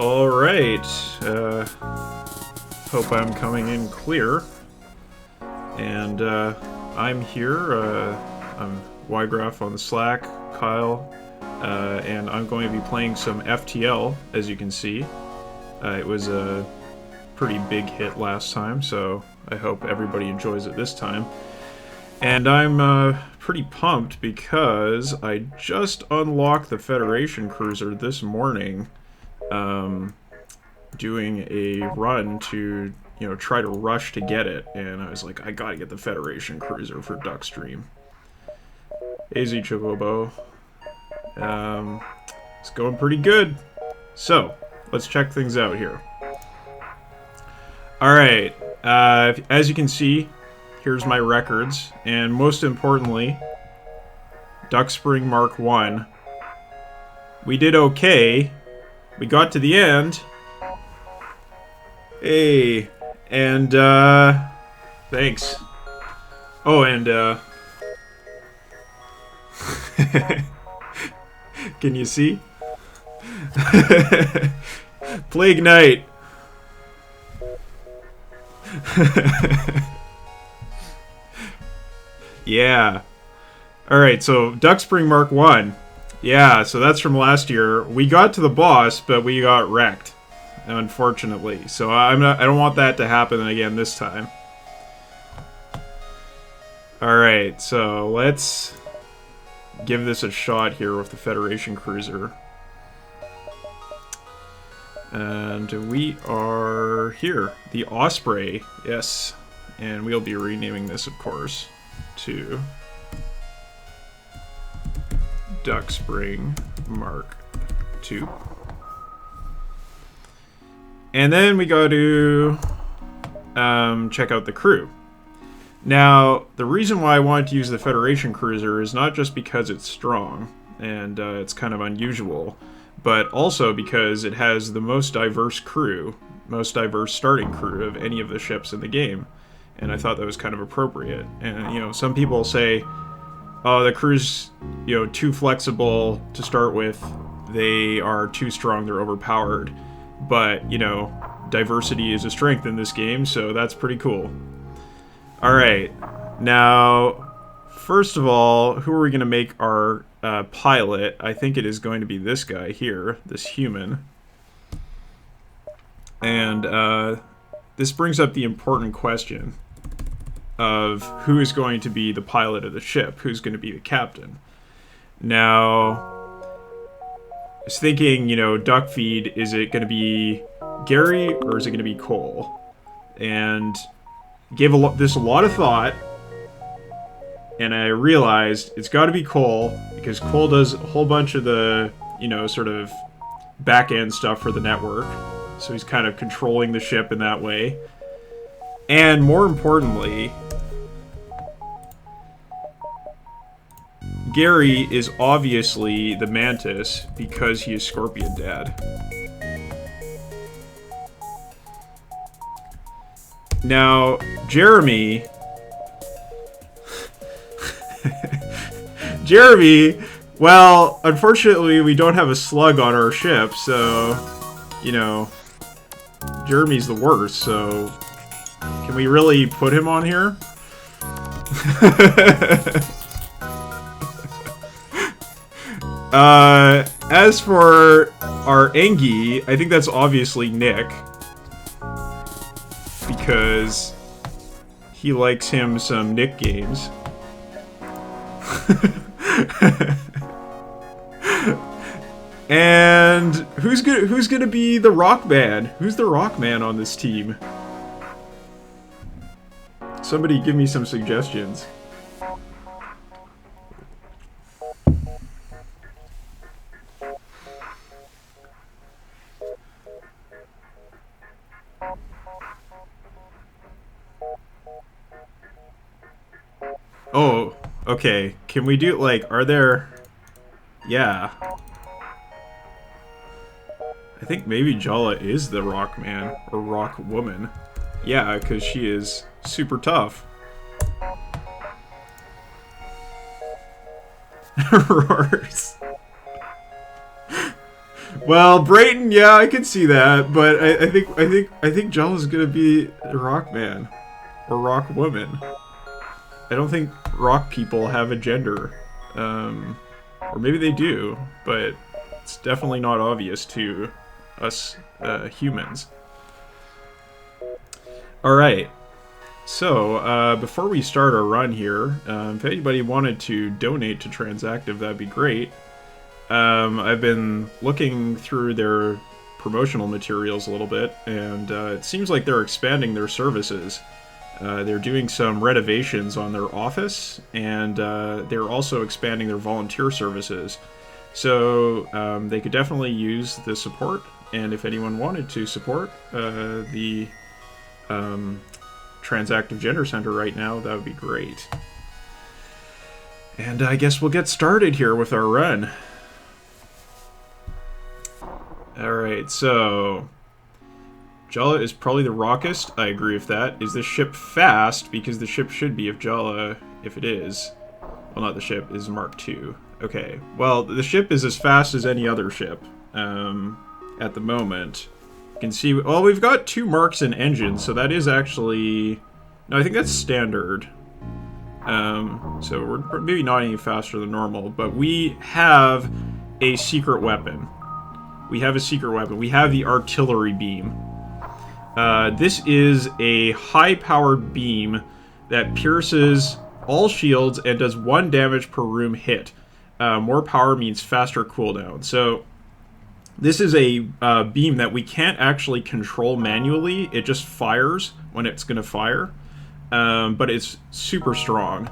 Alright, hope I'm coming in clear. And I'm here, I'm Wiegraf on the Slack, Kyle, and I'm going to be playing some FTL, as you can see. It was a pretty big hit last time, so I hope everybody enjoys it this time. And I'm pretty pumped because I just unlocked the Federation Cruiser this morning, doing a run to, try to rush to get it, and I was like, I gotta get the Federation Cruiser for DuckSpring. AZ Chocobo. It's going pretty good. So, let's check things out here. Alright, as you can see, here's my records, and most importantly, DuckSpring Mark 1. We did okay. We got to the end. Hey, and thanks. Oh, and can you see? Plague Knight. Yeah. Alright, so DuckSpring Mark 1. Yeah, so that's from last year. We got to the boss, but we got wrecked, unfortunately. So I don't want that to happen again this time. Alright, so let's give this a shot here with the Federation Cruiser. And we are here. The Osprey, yes. And we'll be renaming this, of course, to DuckSpring Mark 2. And then we go to check out the crew. Now, the reason why I wanted to use the Federation Cruiser is not just because it's strong, and it's kind of unusual, but also because it has the most diverse crew, most diverse starting crew of any of the ships in the game. And I thought that was kind of appropriate. And, some people say, oh, the crew's, too flexible to start with. They are too strong, they're overpowered. But, diversity is a strength in this game, so that's pretty cool. Alright, now, first of all, who are we going to make our pilot? I think it is going to be this guy here, this human. And this brings up the important question of who is going to be the pilot of the ship, who's going to be the captain. Now, I was thinking, duck feed, is it going to be Gary or is it going to be Cole? And gave this a lot of thought, and I realized it's got to be Cole, because Cole does a whole bunch of the, sort of back-end stuff for the network, so he's kind of controlling the ship in that way. And more importantly, Gary is obviously the Mantis because he is Scorpion Dad. Now, Jeremy... Jeremy, well, unfortunately we don't have a slug on our ship, so, Jeremy's the worst, so can we really put him on here? As for our Engie, I think that's obviously Nick, because he likes him some Nick games. And who's gonna be the rock man? Who's the rock man on this team? Somebody give me some suggestions. Oh, okay. Can we do, are there... Yeah. I think maybe Jala is the rock man, or rock woman. Yeah, because she is super tough. Roars. Well, Brayton, yeah, I can see that, but I think Jala's gonna be Rockman or Rock Woman. I don't think rock people have a gender, or maybe they do, but it's definitely not obvious to us humans. All right. So, before we start our run here, if anybody wanted to donate to Transactive, that'd be great. I've been looking through their promotional materials a little bit, and it seems like they're expanding their services. They're doing some renovations on their office, and they're also expanding their volunteer services. So, they could definitely use the support, and if anyone wanted to support the Transactive Gender Center right now, that would be great. And I guess we'll get started here with our run. Alright, so Jala is probably the rockest. I agree with that. Is this ship fast? Because the ship should be if Jala, if it is. Well, not the ship, is Mark II. Okay, well, the ship is as fast as any other ship at the moment. You can see, well, we've got 2 marks in engines, so that is actually... No, I think that's standard. So we're maybe not any faster than normal, but we have a secret weapon. We have a secret weapon. We have the artillery beam. This is a high-powered beam that pierces all shields and does 1 damage per room hit. More power means faster cooldown. So this is a beam that we can't actually control manually. It just fires when it's going to fire. But it's super strong.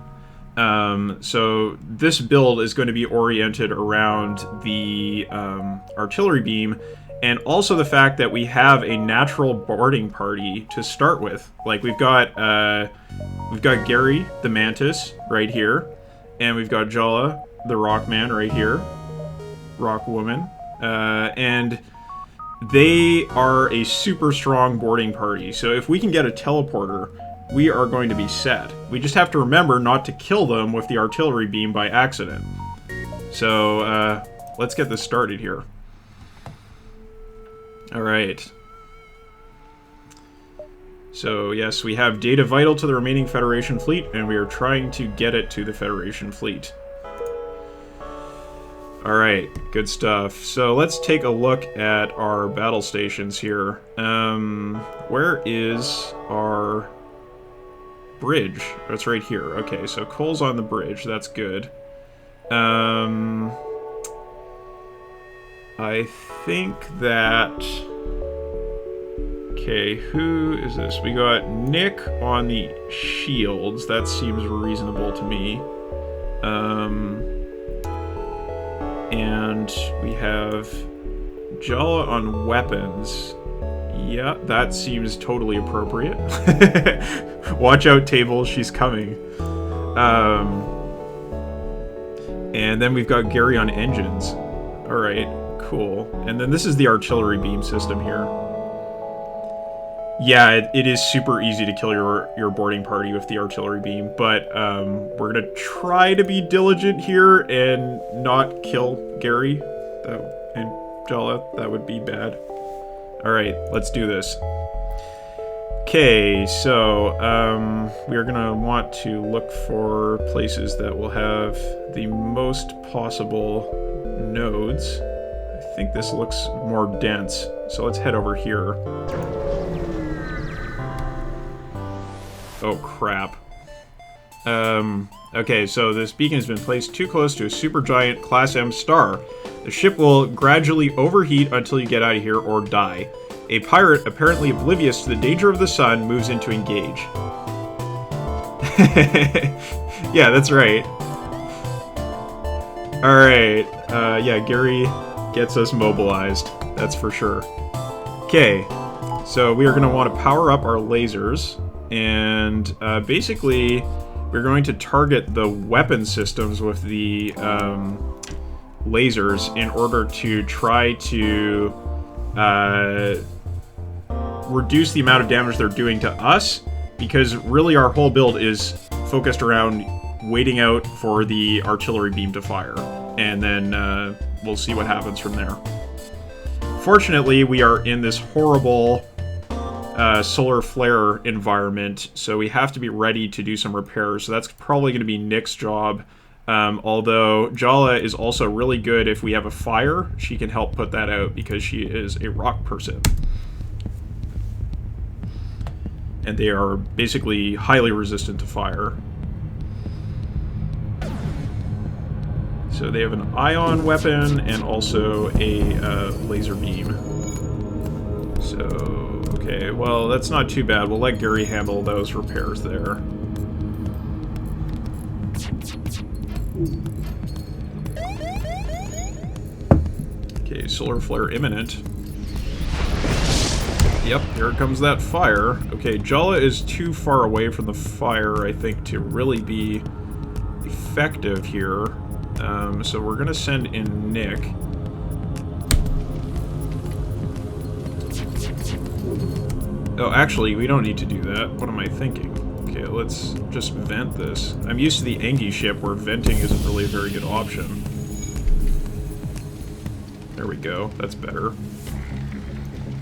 So this build is going to be oriented around the artillery beam, and also the fact that we have a natural boarding party to start with. Like we've got Gary the Mantis right here, and we've got Jala the Rockman right here, Rock Woman, and they are a super strong boarding party. So if we can get a teleporter, we are going to be set. We just have to remember not to kill them with the artillery beam by accident. So, let's get this started here. Alright. So, yes, we have data vital to the remaining Federation fleet, and we are trying to get it to the Federation fleet. Alright, good stuff. So, let's take a look at our battle stations here. Where is our... bridge? Oh, it's right here. Okay, so Cole's on the bridge. That's good. I think that... Okay, who is this? We got Nick on the shields. That seems reasonable to me. And we have Jala on weapons. Yeah, that seems totally appropriate. Watch out, table, she's coming. And then we've got Gary on engines. Alright, cool. And then this is the artillery beam system here. Yeah, it is super easy to kill your boarding party with the artillery beam, but we're gonna try to be diligent here and not kill Gary and Jala. That would be bad. Alright, let's do this. Okay, so we are going to want to look for places that will have the most possible nodes. I think this looks more dense, so let's head over here. Oh, crap. Okay, so this beacon has been placed too close to a supergiant Class M star. The ship will gradually overheat until you get out of here or die. A pirate, apparently oblivious to the danger of the sun, moves in to engage. Yeah, that's right. Alright, yeah, Gary gets us mobilized. That's for sure. Okay, so we are going to want to power up our lasers, and basically we're going to target the weapon systems with the lasers in order to try to reduce the amount of damage they're doing to us, because really our whole build is focused around waiting out for the artillery beam to fire, and then we'll see what happens from there. Fortunately, we are in this horrible solar flare environment, so we have to be ready to do some repairs. So that's probably going to be Nick's job. Although Jala is also really good if we have a fire. She can help put that out because she is a rock person. And they are basically highly resistant to fire. So they have an ion weapon and also a laser beam. So, okay, well, that's not too bad. We'll let Gary handle those repairs there. Okay, solar flare imminent. Yep, here comes that fire. Okay, Jala is too far away from the fire, I think, to really be effective here. So we're gonna send in Nick. Oh, actually, we don't need to do that. What am I thinking? Okay, let's just vent this. I'm used to the Engi ship where venting isn't really a very good option. There we go. That's better.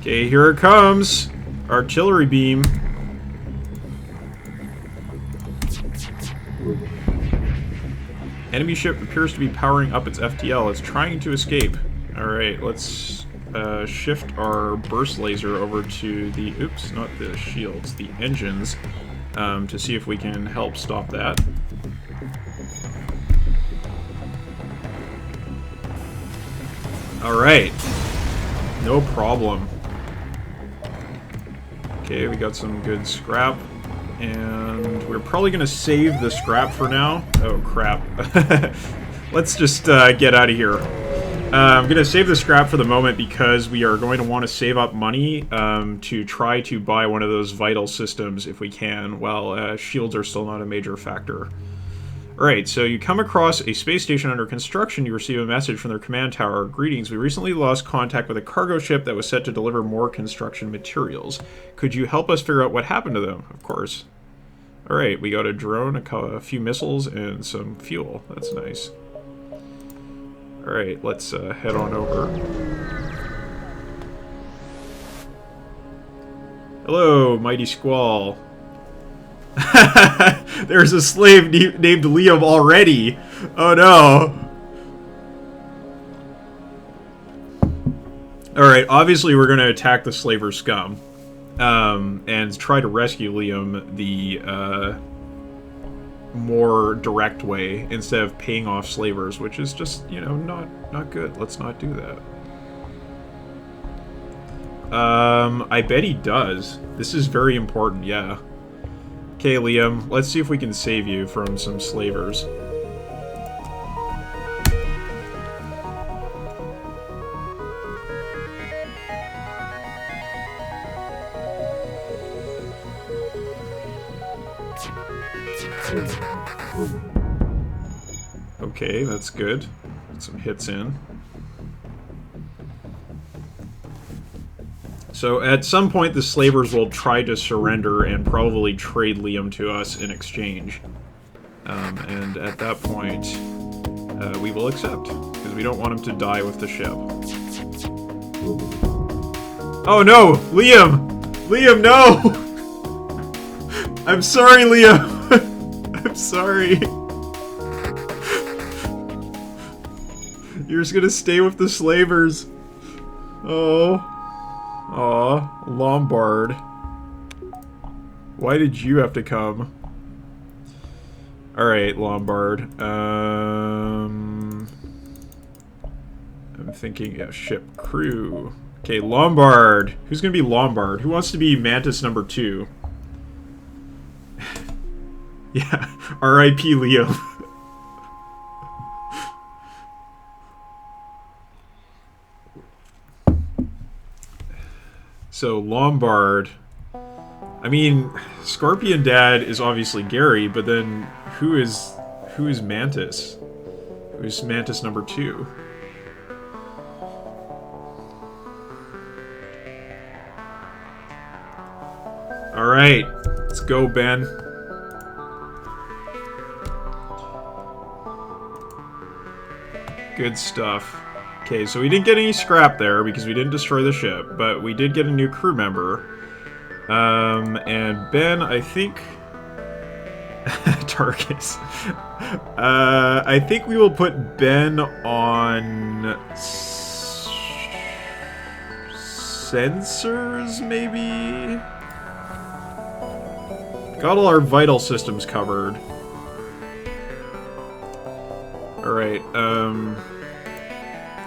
Okay, here it comes! Artillery beam. Enemy ship appears to be powering up its FTL. It's trying to escape. Alright, let's shift our burst laser over to the... Oops, not the shields, the engines, to see if we can help stop that. Alright. No problem. Okay, we got some good scrap. And we're probably going to save the scrap for now. Oh, crap. Let's just get out of here. I'm going to save the scrap for the moment because we are going to want to save up money to try to buy one of those vital systems if we can, while shields are still not a major factor. Alright, so you come across a space station under construction. You receive a message from their command tower. Greetings, we recently lost contact with a cargo ship that was set to deliver more construction materials. Could you help us figure out what happened to them? Of course. Alright, we got a drone, a few missiles, and some fuel. That's nice. Alright, let's head on over. Hello, Mighty Squall. There's a slave named Liam already. Oh no. Alright, obviously we're going to attack the slaver scum. And try to rescue Liam the more direct way instead of paying off slavers, which is just, you know, not good. Let's not do that. I bet he does. This is very important, yeah. Okay, Liam, let's see if we can save you from some slavers. Okay, that's good. Get some hits in. So at some point the slavers will try to surrender and probably trade Liam to us in exchange. And at that point, we will accept, because we don't want him to die with the ship. Oh no! Liam! Liam, no! I'm sorry, Liam! I'm sorry. You're just gonna stay with the slavers. Oh. Aw, Lombard. Why did you have to come? Alright, Lombard. I'm thinking, yeah, ship crew. Okay, Lombard. Who's gonna be Lombard? Who wants to be Mantis number 2? Yeah, R.I.P. Leo. So, Lombard... I mean, Scorpion Dad is obviously Gary, but then who is Mantis? Who's Mantis number 2? Alright, let's go, Ben. Good stuff. Okay, so we didn't get any scrap there because we didn't destroy the ship, but we did get a new crew member. And Ben, I think... Tarkus. I think we will put Ben on... sensors, maybe? Got all our vital systems covered. Alright,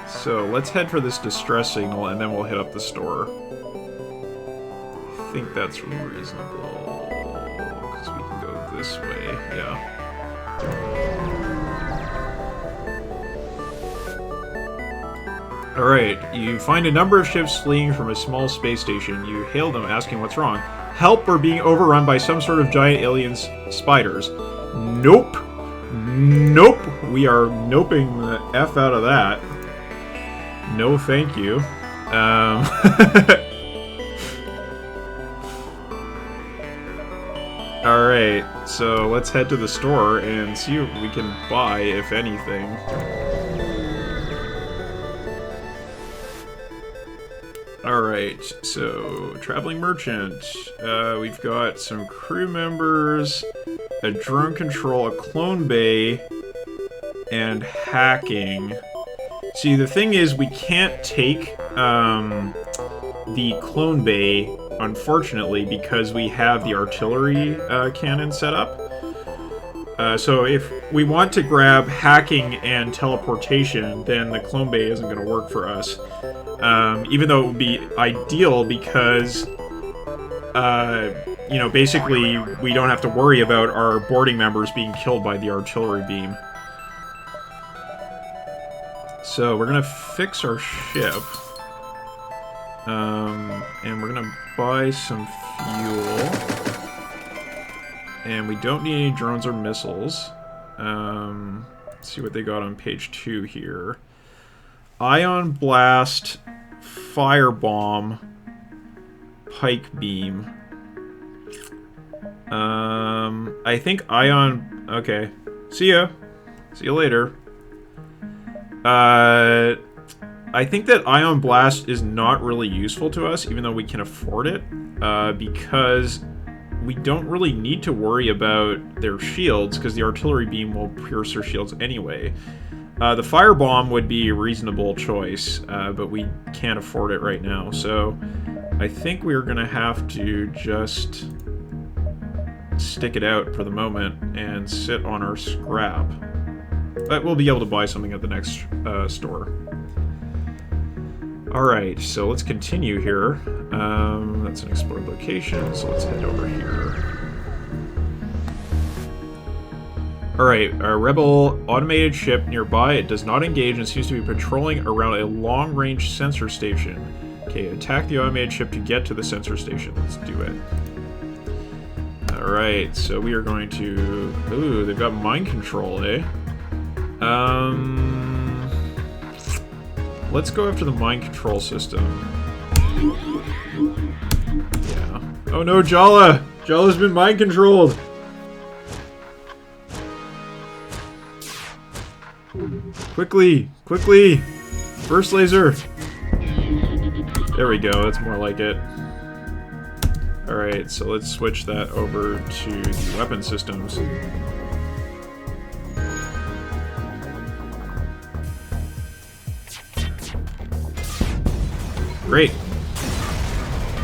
so let's head for this distress signal and then we'll hit up the store. I think that's reasonable, because we can go this way, yeah. Alright, you find a number of ships fleeing from a small space station. You hail them asking what's wrong. Help, we're being overrun by some sort of giant alien spiders. Nope. Nope. We are noping the F out of that. No thank you. Alright, so let's head to the store and see what we can buy, if anything. Alright, so traveling merchant. We've got some crew members, a drone control, a clone bay, and hacking. See, the thing is, we can't take the clone bay, unfortunately, because we have the artillery cannon set up. So if we want to grab hacking and teleportation, then the clone bay isn't going to work for us. Even though it would be ideal because, you know, basically we don't have to worry about our boarding members being killed by the artillery beam. So we're going to fix our ship. And we're going to buy some fuel. And we don't need any drones or missiles. Let's see what they got on page 2 here. Ion Blast, Firebomb, Pike Beam. I think Ion... Okay. See ya. See you later. I think that Ion Blast is not really useful to us, even though we can afford it, because we don't really need to worry about their shields, because the artillery beam will pierce their shields anyway. The Firebomb would be a reasonable choice, but we can't afford it right now, so I think we're going to have to just stick it out for the moment and sit on our scrap. But we'll be able to buy something at the next store. Alright, so let's continue here. That's an explored location, so let's head over here. Alright, a rebel automated ship nearby. It does not engage and seems to be patrolling around a long-range sensor station. Okay, attack the automated ship to get to the sensor station. Let's do it. Alright, so we are going to... Ooh, they've got mind control, eh? Let's go after the mind control system. Yeah. Oh no, Jala! Jala's been mind controlled! Quickly! Quickly! Burst laser! There we go, that's more like it. Alright, so let's switch that over to the weapon systems. Great.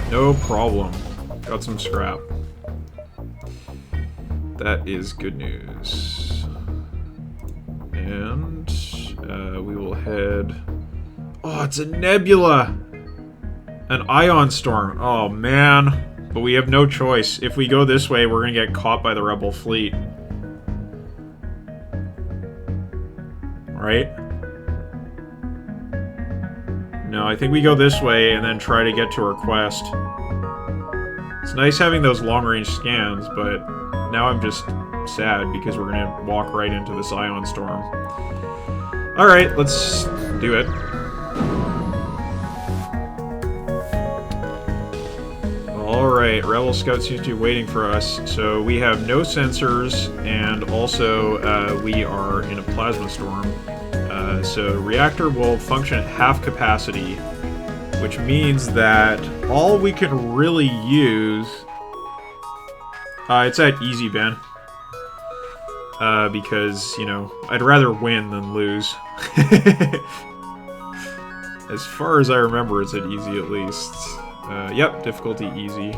No problem. Got some scrap. That is good news. And we will head... Oh, it's a nebula! An ion storm. Oh, man. But we have no choice. If we go this way, we're gonna get caught by the rebel fleet. Right? No, I think we go this way and then try to get to our quest. It's nice having those long-range scans, but now I'm just sad because we're gonna walk right into this ion storm. Alright, let's do it. Alright, Rebel Scout seems to be waiting for us. So we have no sensors, and also we are in a plasma storm. So reactor will function at half capacity, which means that all we can really use... it's at easy, Ben. Because, you know, I'd rather win than lose. As far as I remember, it's at easy at least. Yep, difficulty easy.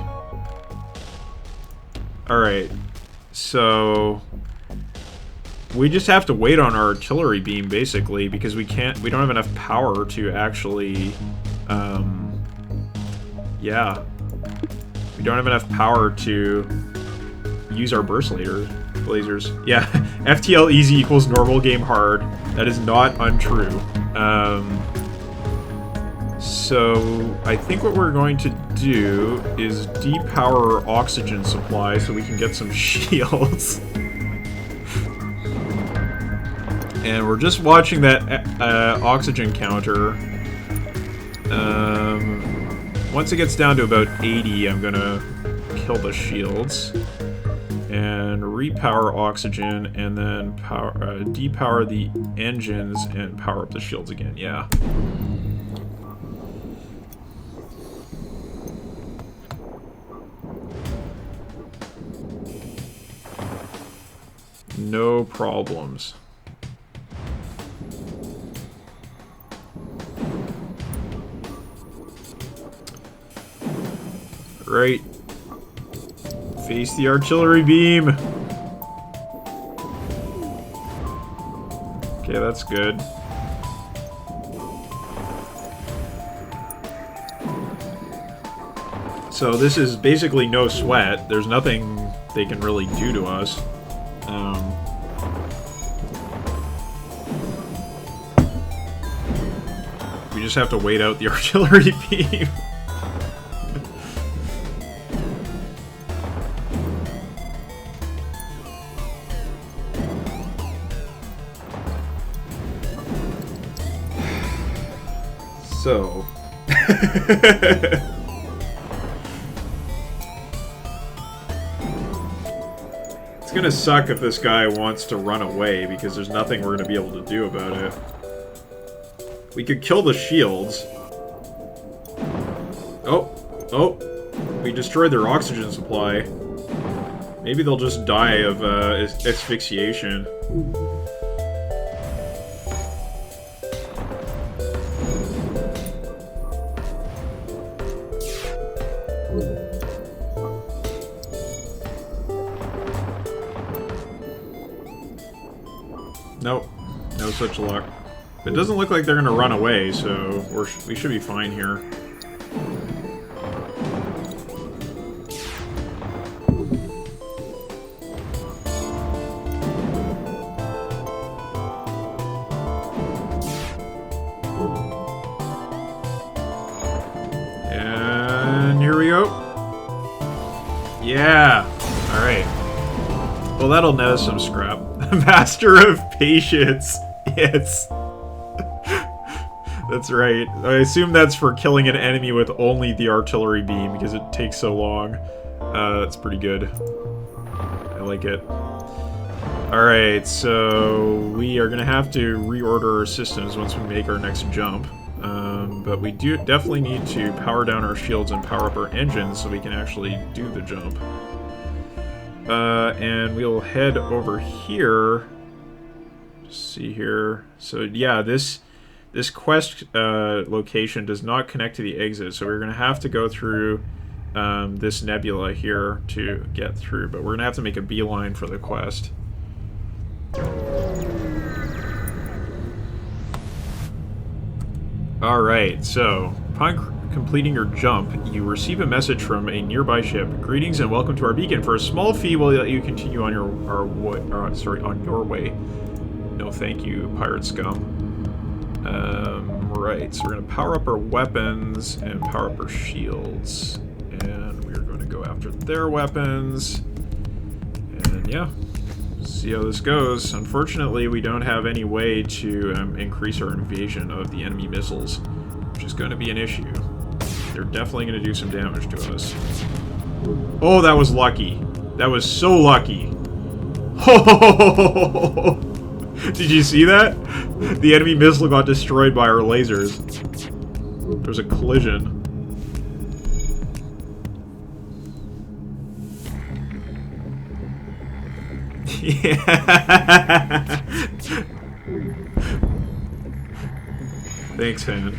Alright, so... we just have to wait on our artillery beam, basically, because we don't have enough power to actually, yeah. We don't have enough power to use our burst lasers. Yeah, FTL easy equals normal game hard. That is not untrue. So, I think what we're going to do is depower our oxygen supply so we can get some shields. And we're just watching that oxygen counter. Once it gets down to about 80, I'm gonna kill the shields. And repower oxygen, and then depower the engines and power up the shields again, yeah. No problems. Right. Face the artillery beam. Okay, that's good. So this is basically no sweat. There's nothing they can really do to us. We just have to wait out the artillery beam. So... it's gonna suck if this guy wants to run away, because there's nothing we're gonna be able to do about it. We could kill the shields. Oh, we destroyed their oxygen supply. Maybe they'll just die of asphyxiation. Nope, no such luck. It doesn't look like they're gonna run away, so we should be fine here. And here we go. Yeah. All right. Well, that'll net us some scrap. Master of Patience. Yes. That's right. I assume that's for killing an enemy with only the artillery beam, because it takes so long. That's pretty good. I like it. Alright, so we are going to have to reorder our systems once we make our next jump. But we do definitely need to power down our shields and power up our engines so we can actually do the jump. And we'll head over here. Just see here. So yeah, this quest location does not connect to the exit, so we're going to have to go through this nebula here to get through, but we're going to have to make a beeline for the quest. Alright, so upon completing your jump, you receive a message from a nearby ship. Greetings and welcome to our beacon. For a small fee, we'll let you continue on your way. No thank you, pirate scum. Right, so we're going to power up our weapons and power up our shields. And we're going to go after their weapons. And yeah, see how this goes. Unfortunately, we don't have any way to increase our evasion of the enemy missiles, which is going to be an issue. They're definitely going to do some damage to us. Oh, that was lucky. That was so lucky. Did you see that? The enemy missile got destroyed by our lasers. There's a collision. Yeah. Thanks, Han.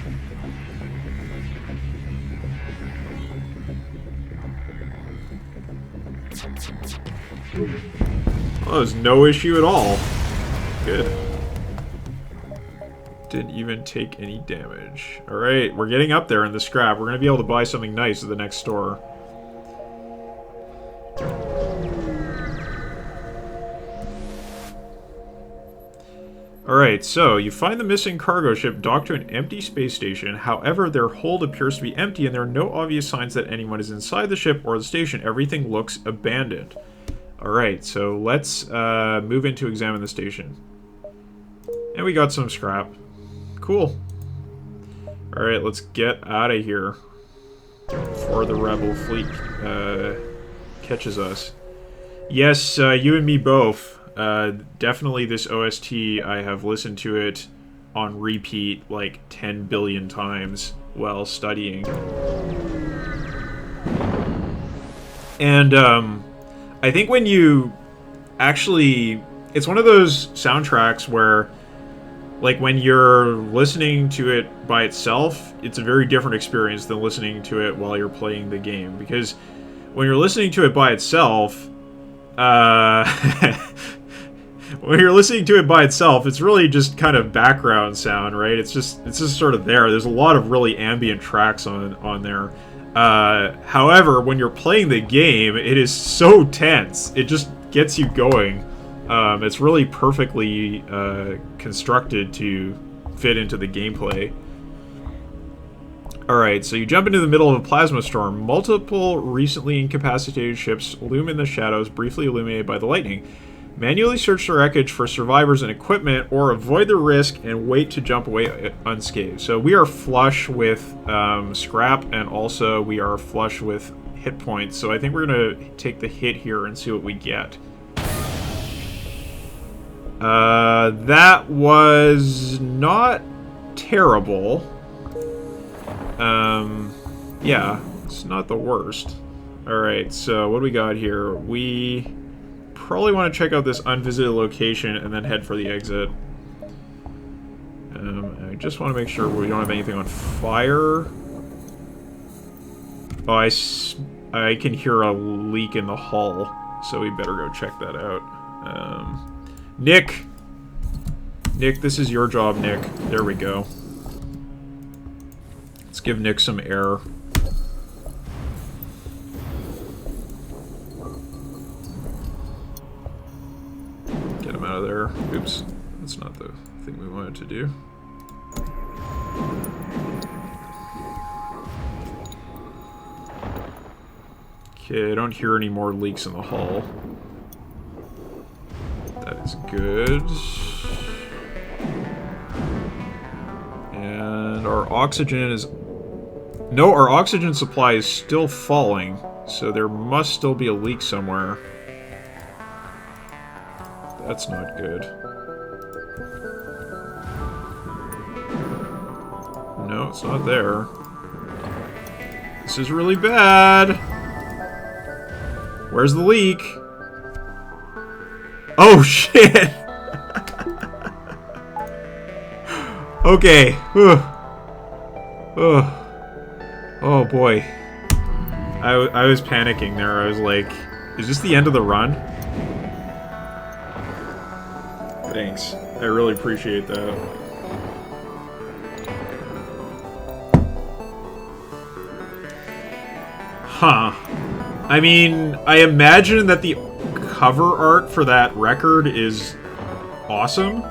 Oh, there's no issue at all. Good. Didn't even take any damage. Alright, we're getting up there in the scrap. We're gonna be able to buy something nice at the next store. Alright, so you find the missing cargo ship docked to an empty space station. However, their hold appears to be empty and there are no obvious signs that anyone is inside the ship or the station. Everything looks abandoned. Alright, so let's move in to examine the station. And we got some scrap. Cool. Alright, let's get out of here before the rebel fleet catches us. Yes, you and me both. Definitely this OST, I have listened to it on repeat like 10 billion times while studying. And, I think when you actually... It's one of those soundtracks where, like, when you're listening to it by itself, it's a very different experience than listening to it while you're playing the game. Because when you're listening to it by itself, when you're listening to it by itself, it's really just kind of background sound, right? It's just sort of there. There's a lot of really ambient tracks on there. However, when you're playing the game, it is so tense. It just gets you going. It's really perfectly constructed to fit into the gameplay. Alright, so you jump into the middle of a plasma storm. Multiple recently incapacitated ships loom in the shadows, briefly illuminated by the lightning. Manually search the wreckage for survivors and equipment, or avoid the risk and wait to jump away unscathed. So we are flush with scrap, and also we are flush with hit points. So I think we're going to take the hit here and see what we get. That was not terrible. Yeah, it's not the worst. Alright, so what do we got here? We probably want to check out this unvisited location and then head for the exit. I just want to make sure we don't have anything on fire. Oh, I can hear a leak in the hull, so we better go check that out. Nick! Nick, this is your job, Nick. There we go. Let's give Nick some air. Get him out of there. Oops. That's not the thing we wanted to do. Okay, I don't hear any more leaks in the hull. That is good. And our oxygen is... No, our oxygen supply is still falling, so there must still be a leak somewhere. That's not good. No, it's not there. This is really bad. Where's the leak? Oh, shit! Okay. Oh, boy. I was panicking there. I was like, is this the end of the run? Thanks. I really appreciate that. Huh. I mean, I imagine that the cover art for that record is awesome.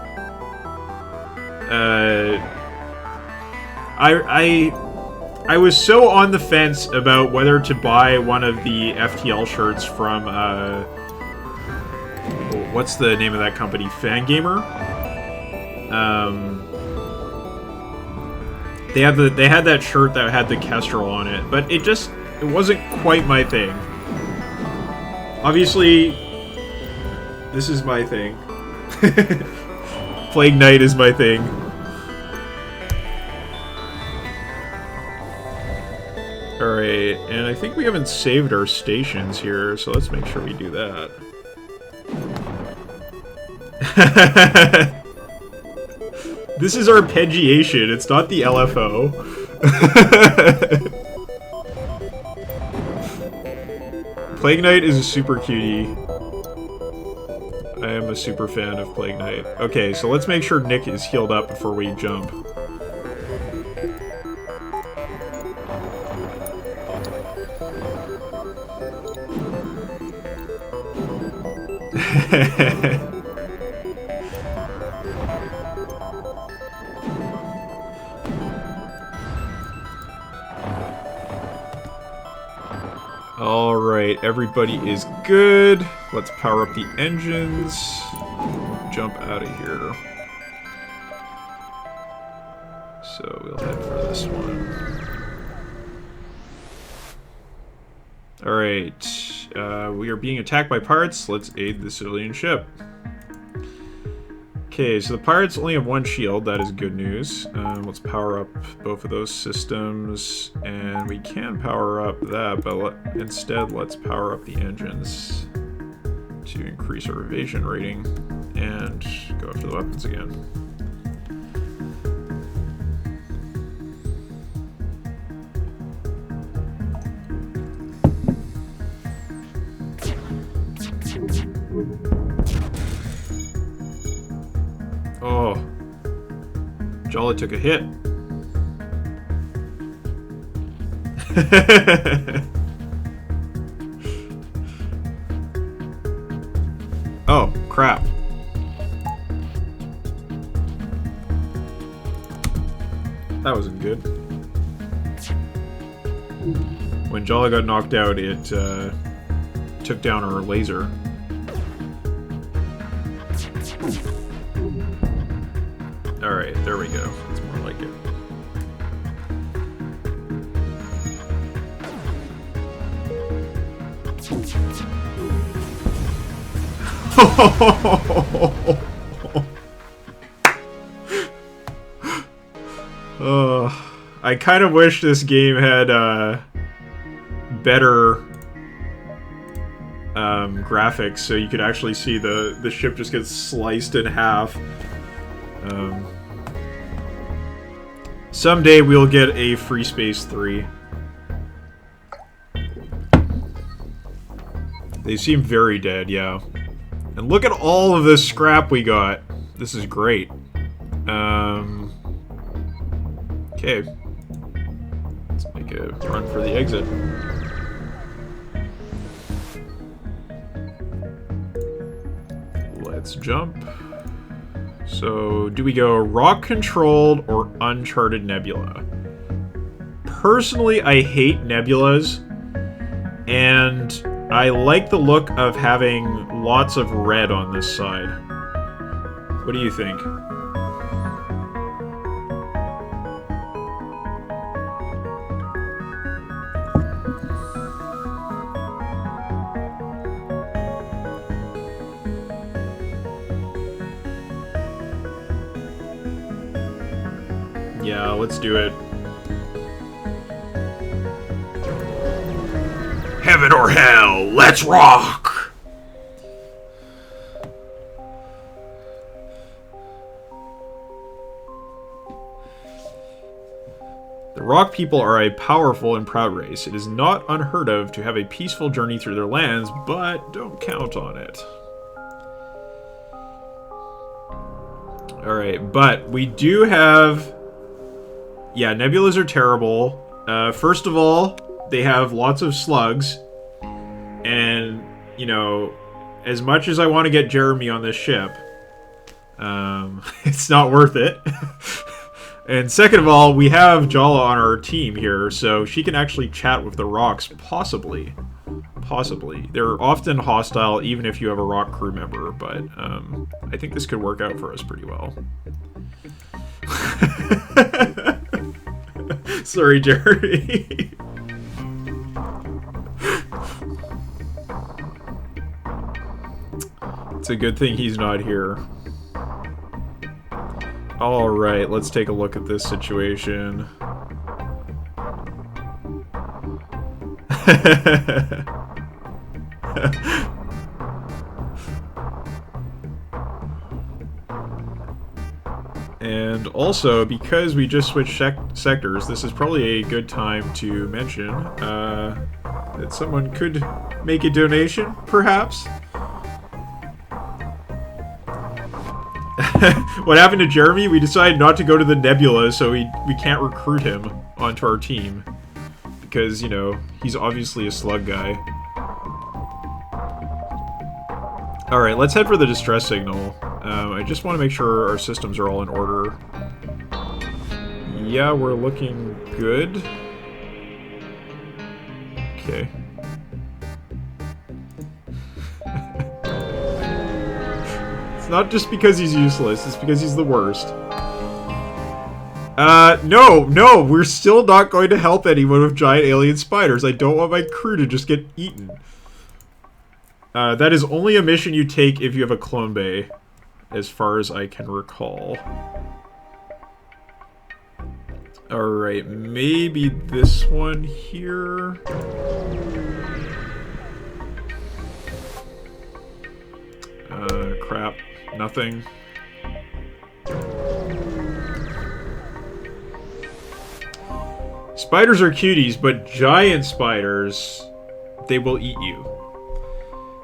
I was so on the fence about whether to buy one of the FTL shirts from, what's the name of that company? Fangamer? They had that shirt that had the Kestrel on it, but it wasn't quite my thing. Obviously, this is my thing. Plague Knight is my thing. Alright, and I think we haven't saved our stations here, so let's make sure we do that. This is arpeggiation, it's not the LFO. Plague Knight is a super cutie. I am a super fan of Plague Knight. Okay, so let's make sure Nick is healed up before we jump. Alright, everybody is good. Let's power up the engines. Jump out of here. So we'll head for this one. Alright, we are being attacked by pirates. Let's aid the civilian ship. Okay, so the pirates only have one shield. That is good news. Let's power up both of those systems. And we can power up that, but instead let's power up the engines to increase our evasion rating and go after the weapons again. Oh, Jolly took a hit. Oh, crap. That wasn't good. When Jolly got knocked out, it took down our laser. Alright, there we go. It's more like it. I kind of wish this game had better graphics, so you could actually see the ship just get sliced in half. Someday we'll get a Free Space 3. They seem very dead, yeah. And look at all of this scrap we got. This is great. Okay. Let's make a run for the exit. Let's jump. So, do we go rock-controlled or uncharted nebula? Personally, I hate nebulas, and I like the look of having lots of red on this side. What do you think? Yeah, let's do it. Heaven or hell, let's rock! The Rock people are a powerful and proud race. It is not unheard of to have a peaceful journey through their lands, but don't count on it. Alright, but we do have... Yeah, nebulas are terrible. First of all, they have lots of slugs. And, you know, as much as I want to get Jeremy on this ship, it's not worth it. And second of all, we have Jala on our team here, so she can actually chat with the rocks, possibly. Possibly. They're often hostile, even if you have a rock crew member, but I think this could work out for us pretty well. Sorry, Jerry. It's a good thing he's not here. Alright, let's take a look at this situation. And also, because we just switched sectors, this is probably a good time to mention that someone could make a donation, perhaps. What happened to Jeremy? We decided not to go to the Nebula, so we can't recruit him onto our team. Because, you know, he's obviously a slug guy. Alright, let's head for the distress signal. I just want to make sure our systems are all in order. Yeah, we're looking good. Okay. It's not just because he's useless, it's because he's the worst. No, we're still not going to help anyone with giant alien spiders. I don't want my crew to just get eaten. That is only a mission you take if you have a clone bay, as far as I can recall. Alright, maybe this one here? Crap. Nothing. Spiders are cuties, but giant spiders, they will eat you.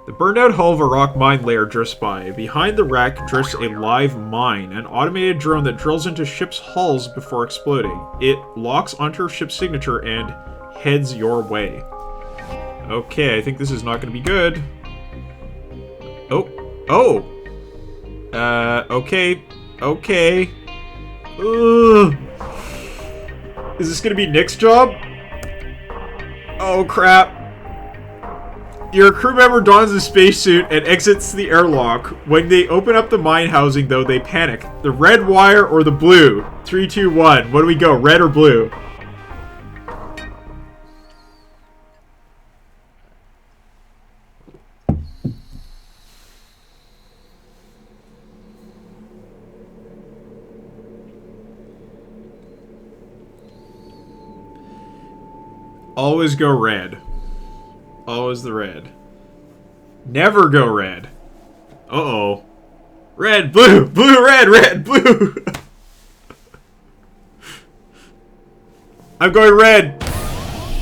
The burned-out hull of a rock mine layer drifts by. Behind the wreck drifts a live mine, an automated drone that drills into ships' hulls before exploding. It locks onto your ship's signature and heads your way. Okay, I think this is not going to be good. Oh! Okay. Ugh. Is this going to be Nick's job? Oh, crap. Your crew member dons a spacesuit and exits the airlock. When they open up the mine housing, though, they panic. The red wire or the blue? 3, 2, 1. What do we go? Red or blue? Always go red. Always the red. Never go red. Uh-oh. Red, blue, blue, red, red, blue. I'm going red.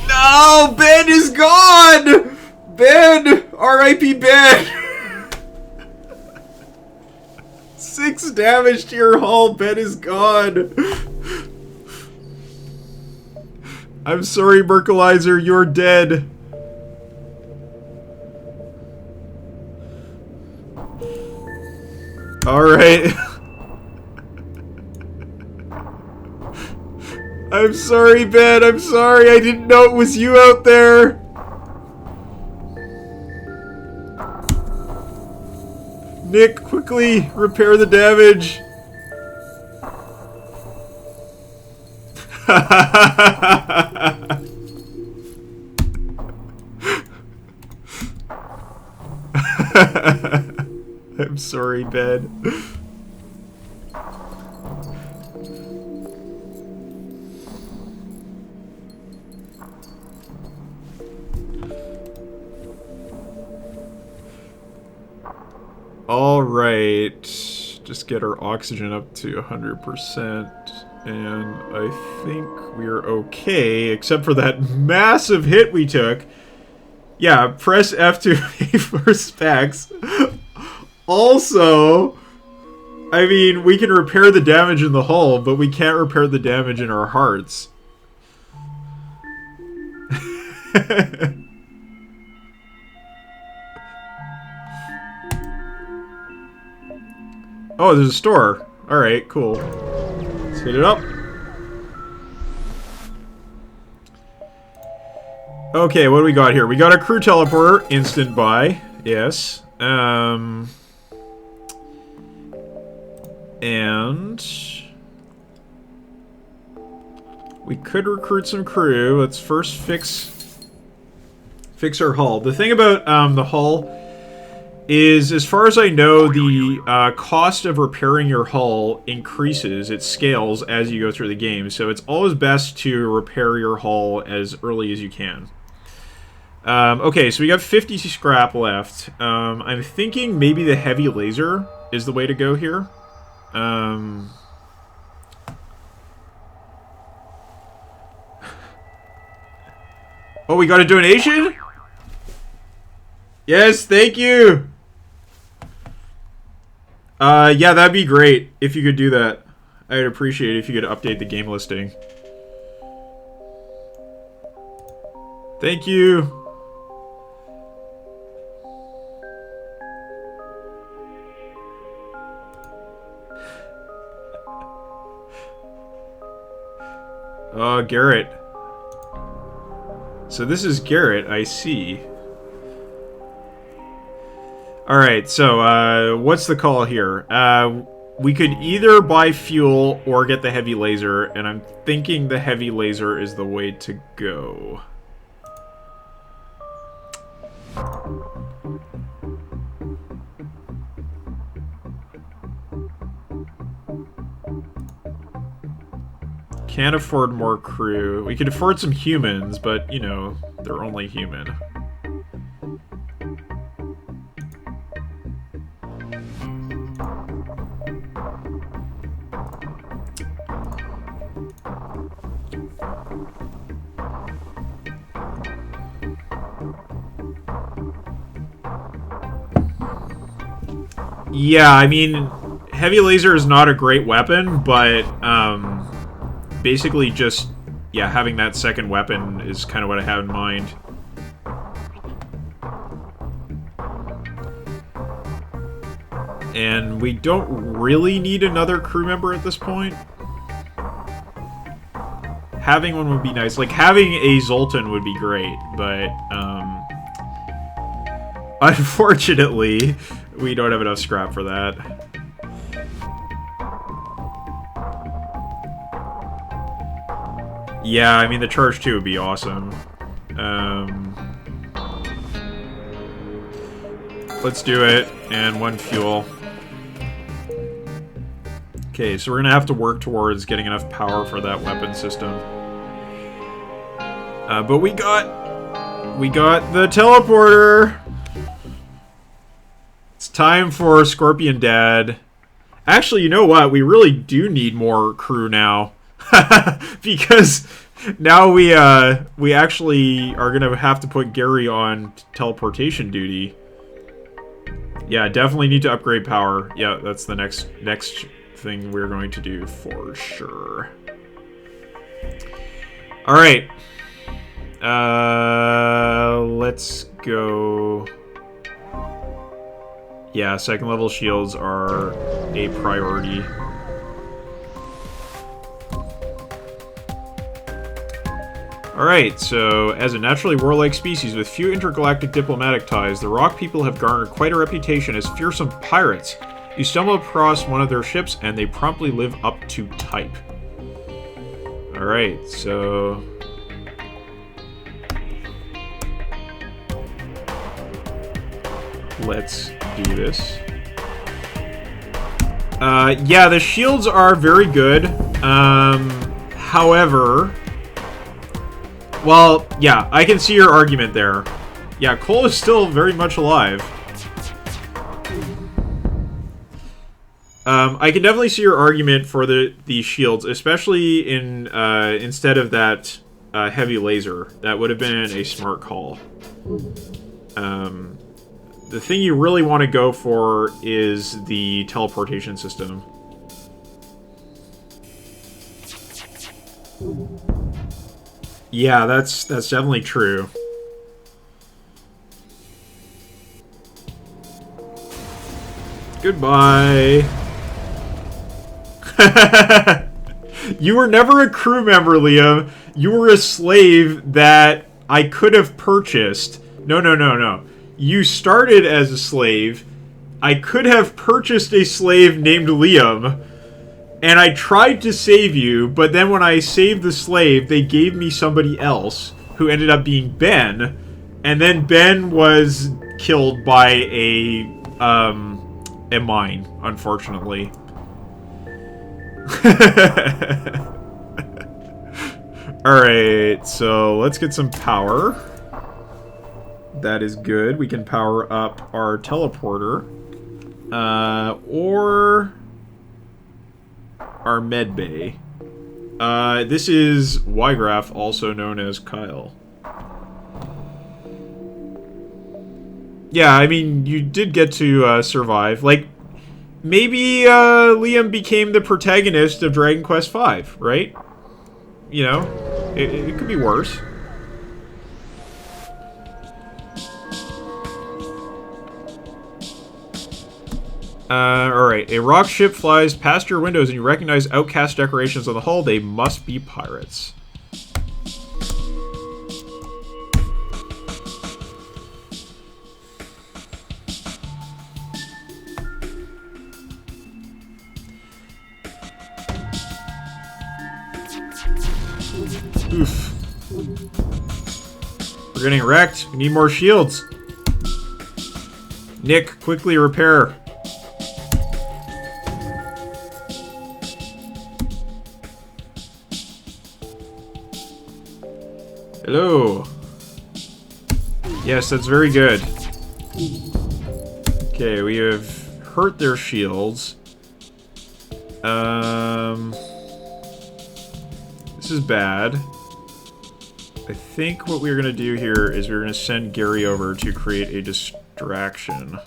No, Ben is gone. Ben, R.I.P. Ben. 6 damage to your hull. Ben is gone. I'm sorry, Merkelizer, you're dead. Alright. I'm sorry, Ben, I'm sorry, I didn't know it was you out there. Nick, quickly repair the damage. I'm sorry, Ben. Alright. Just get our oxygen up to 100%. And I think we're okay, except for that massive hit we took. Yeah, press F to pay for specs. Also, I mean, we can repair the damage in the hull, but we can't repair the damage in our hearts. Oh, there's a store. Alright, cool. Let's hit it up. Okay, what do we got here? We got a crew teleporter, instant buy. Yes. And we could recruit some crew. Let's first fix our hull. The thing about the hull is, as far as I know, the cost of repairing your hull increases. It scales as you go through the game, so it's always best to repair your hull as early as you can. Okay, so we got 50 scrap left. I'm thinking maybe the heavy laser is the way to go here. Oh, we got a donation? Yes, thank you! Yeah, that'd be great if you could do that. I'd appreciate it if you could update the game listing. Thank you! Oh, Garrett. So this is Garrett, I see. Alright, so, what's the call here? We could either buy fuel or get the heavy laser, and I'm thinking the heavy laser is the way to go. Can't afford more crew. We could afford some humans, but, you know, they're only human. Yeah, I mean, heavy laser is not a great weapon, but, basically just, yeah, having that second weapon is kind of what I have in mind. And we don't really need another crew member at this point. Having one would be nice. Like, having a Zoltan would be great, but, unfortunately, we don't have enough scrap for that. Yeah, I mean, the Charge 2 would be awesome. Let's do it, and one fuel. Okay, so we're gonna have to work towards getting enough power for that weapon system. But we got the teleporter! It's time for Scorpion Dad. Actually, you know what? We really do need more crew now. Because now we actually are gonna have to put Gary on teleportation duty. Yeah, definitely need to upgrade power. Yeah, that's the next thing we're going to do for sure. All right, let's go. Yeah, second level shields are a priority. Alright, so as a naturally warlike species with few intergalactic diplomatic ties, the Rock people have garnered quite a reputation as fearsome pirates. You stumble across one of their ships and they promptly live up to type. Alright, so... let's do this. Yeah, the shields are very good. However... well, yeah, I can see your argument there. Yeah, Cole is still very much alive. I can definitely see your argument for the shields, especially in instead of that heavy laser. That would have been a smart call. The thing you really want to go for is the teleportation system. Yeah, that's definitely true. Goodbye. You were never a crew member, Liam. You were a slave that I could have purchased. No. You started as a slave. I could have purchased a slave named Liam. And I tried to save you, but then when I saved the slave, they gave me somebody else, who ended up being Ben. And then Ben was killed by a mine, unfortunately. Alright, so let's get some power. That is good. We can power up our teleporter. Or our med bay. This is Wiegraf, also known as Kyle. Yeah, I mean, you did get to survive. Like, maybe Liam became the protagonist of Dragon Quest V, right? You know, it could be worse. Alright. A rock ship flies past your windows and you recognize outcast decorations on the hull. They must be pirates. Oof. We're getting wrecked. We need more shields. Nick, quickly repair. Hello. Yes, that's very good. Okay, we have hurt their shields. This is bad. I think what we're gonna do here is we're gonna send Gary over to create a distraction.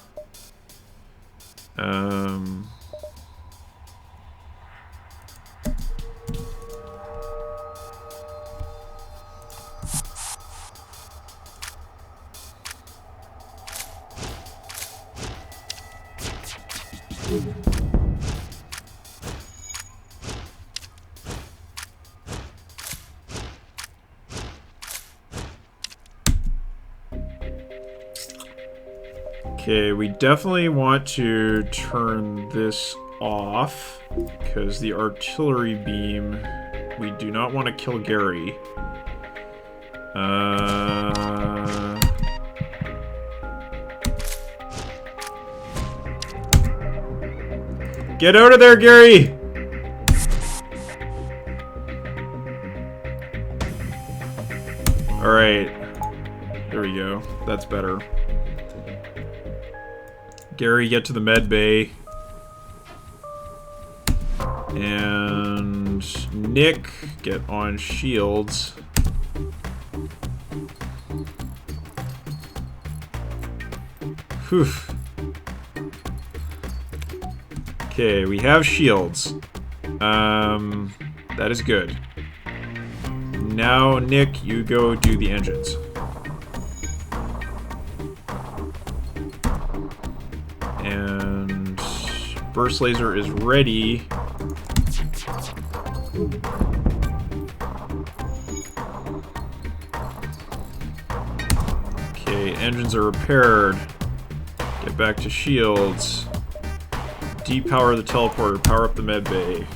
Okay, we definitely want to turn this off, because the artillery beam, we do not want to kill Gary. Get out of there, Gary! Alright. There we go. That's better. Gary, get to the med bay. And Nick, get on shields. Whew. Okay, we have shields. That is good. Now, Nick, you go do the engines. And burst laser is ready. Okay, engines are repaired. Get back to shields. Depower the teleporter. Power up the med bay.